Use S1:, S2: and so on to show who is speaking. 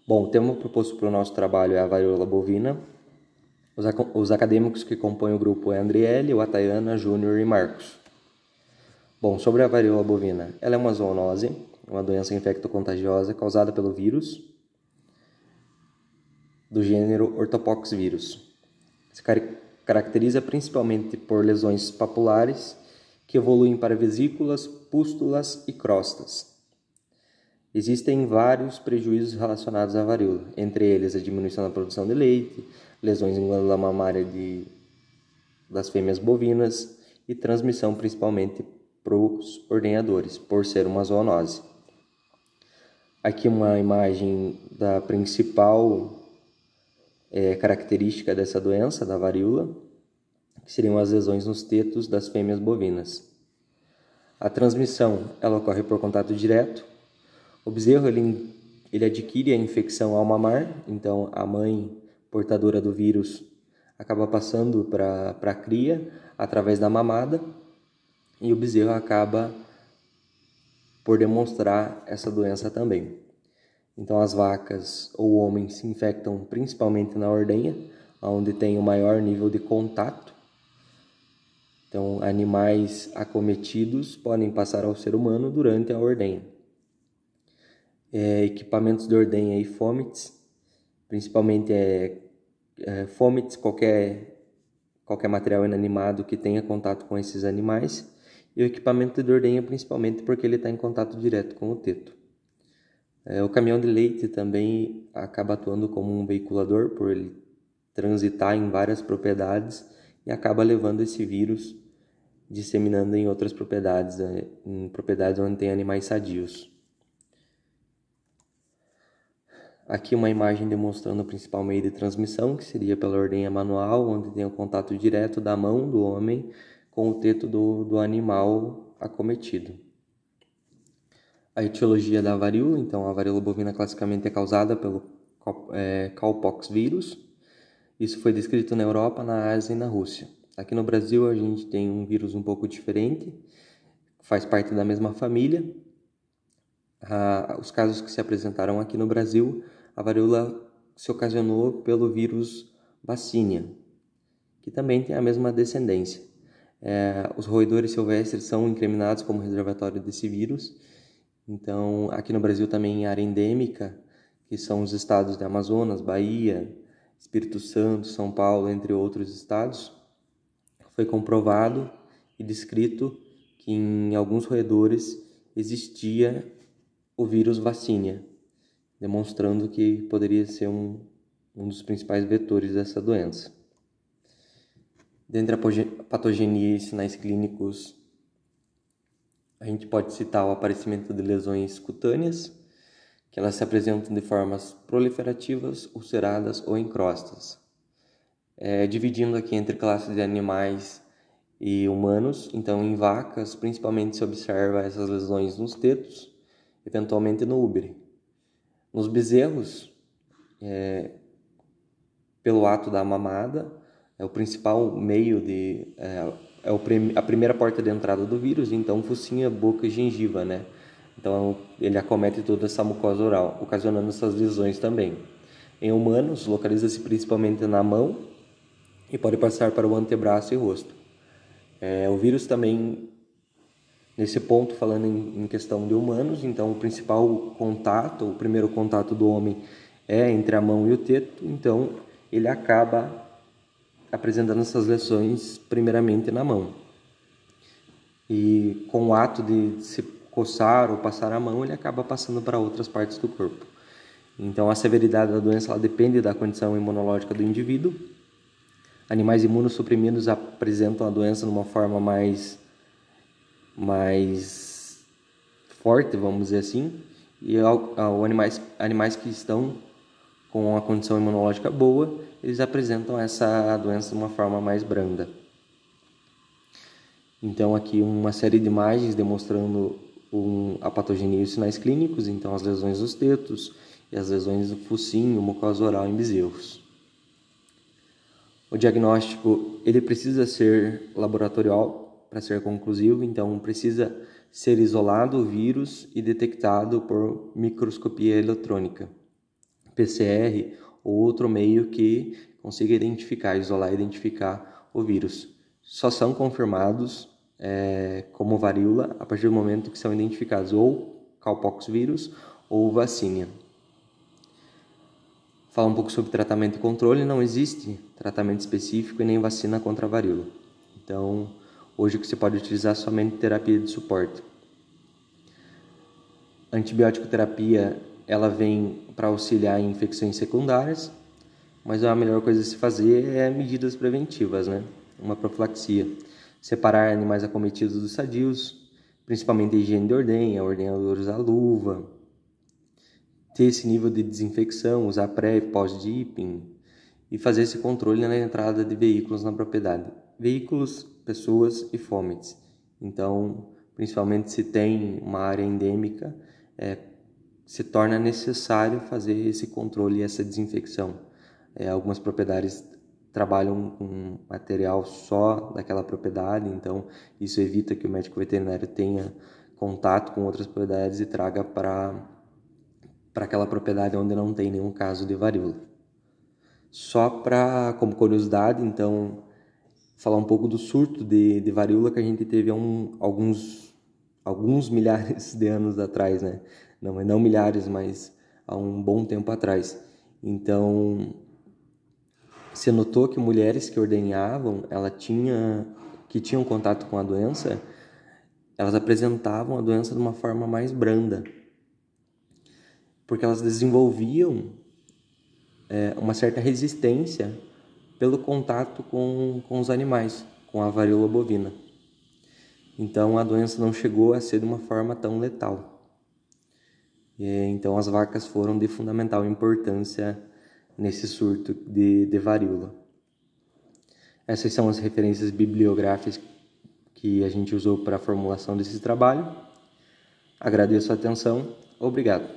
S1: Bom, o tema proposto para o nosso trabalho é a varíola bovina. Os acadêmicos que compõem o grupo é Andriele, Watayana, Júnior e Marcos. Bom, sobre a varíola bovina, ela é uma zoonose, uma doença infecto-contagiosa causada pelo vírus do gênero Orthopoxvirus. Se caracteriza principalmente por lesões papulares que evoluem para vesículas, pústulas e crostas. Existem vários prejuízos relacionados à varíola, entre eles a diminuição da produção de leite, lesões em glândula mamária das fêmeas bovinas e transmissão principalmente para os ordenhadores, por ser uma zoonose. Aqui uma imagem da principal característica dessa doença, da varíola, que seriam as lesões nos tetos das fêmeas bovinas. A transmissão ela ocorre por contato direto. O bezerro ele adquire a infecção ao mamar, então a mãe portadora do vírus acaba passando para a cria através da mamada e o bezerro acaba por demonstrar essa doença também. Então as vacas ou homens se infectam principalmente na ordenha, onde tem o maior nível de contato. Então animais acometidos podem passar ao ser humano durante a ordenha. Equipamentos de ordenha e fomites, principalmente fomites, qualquer material inanimado que tenha contato com esses animais, e o equipamento de ordenha principalmente porque ele está em contato direto com o teto. O caminhão de leite também acaba atuando como um veiculador, por ele transitar em várias propriedades e acaba levando esse vírus, disseminando em outras propriedades, em propriedades onde tem animais sadios. Aqui uma imagem demonstrando o principal meio de transmissão, que seria pela ordenha manual, onde tem o contato direto da mão do homem com o teto do animal acometido. A etiologia da varíola, então a varíola bovina classicamente é causada pelo cowpox vírus. Isso foi descrito na Europa, na Ásia e na Rússia. Aqui no Brasil a gente tem um vírus um pouco diferente, faz parte da mesma família. Os casos que se apresentaram aqui no Brasil, a varíola se ocasionou pelo vírus Vaccinia, que também tem a mesma descendência. Os roedores silvestres são incriminados como reservatório desse vírus. Então, aqui no Brasil também em área endêmica, que são os estados de Amazonas, Bahia, Espírito Santo, São Paulo, entre outros estados, foi comprovado e descrito que em alguns roedores existia o vírus Vaccinia, demonstrando que poderia ser um dos principais vetores dessa doença. Dentre a patogenia e sinais clínicos, a gente pode citar o aparecimento de lesões cutâneas, que elas se apresentam de formas proliferativas, ulceradas ou em crostas. Dividindo aqui entre classes de animais e humanos, então em vacas principalmente se observa essas lesões nos tetos, eventualmente no úbere. Nos bezerros, pelo ato da mamada, é o principal meio a primeira porta de entrada do vírus, então focinha, boca e gengiva, né? Então ele acomete toda essa mucosa oral, ocasionando essas lesões também. Em humanos, localiza-se principalmente na mão e pode passar para o antebraço e rosto. O vírus também, nesse ponto, falando em questão de humanos, então o principal contato, o primeiro contato do homem é entre a mão e o teto, então ele acaba apresentando essas lesões primeiramente na mão. E com o ato de se coçar ou passar a mão, ele acaba passando para outras partes do corpo. Então a severidade da doença ela depende da condição imunológica do indivíduo. Animais imunossuprimidos apresentam a doença de uma forma mais forte, vamos dizer assim, e animais que estão com a condição imunológica boa, eles apresentam essa doença de uma forma mais branda. Então aqui uma série de imagens demonstrando a patogenia e os sinais clínicos, então as lesões dos tetos e as lesões do focinho, mucosa oral em bezerros. O diagnóstico ele precisa ser laboratorial para ser conclusivo, então precisa ser isolado o vírus e detectado por microscopia eletrônica. PCR ou outro meio que consiga identificar, isolar e identificar o vírus. Só são confirmados como varíola a partir do momento que são identificados ou cowpox vírus ou vacínia. Falar um pouco sobre tratamento e controle, não existe tratamento específico e nem vacina contra a varíola. Então, hoje o que você pode utilizar é somente terapia de suporte. A antibiótico terapia, ela vem para auxiliar em infecções secundárias, mas a melhor coisa a se fazer é medidas preventivas, né? Uma profilaxia. Separar animais acometidos dos sadios, principalmente a higiene de ordenhadores, a luva, ter esse nível de desinfecção, usar pré e pós-dipping e fazer esse controle na entrada de veículos na propriedade. Veículos, pessoas e fomites. Então, principalmente se tem uma área endêmica, se torna necessário fazer esse controle e essa desinfecção. Algumas propriedades trabalham com material só daquela propriedade, então isso evita que o médico veterinário tenha contato com outras propriedades e traga para aquela propriedade onde não tem nenhum caso de varíola. Só como curiosidade, então, falar um pouco do surto de varíola que a gente teve há alguns milhares de anos atrás, né? Não milhares, mas há um bom tempo atrás. Então, se notou que mulheres que ordenhavam, que tinham contato com a doença, elas apresentavam a doença de uma forma mais branda, porque elas desenvolviam uma certa resistência pelo contato com os animais, com a varíola bovina. Então, a doença não chegou a ser de uma forma tão letal. Então, as vacas foram de fundamental importância nesse surto de varíola. Essas são as referências bibliográficas que a gente usou para a formulação desse trabalho. Agradeço a atenção. Obrigado.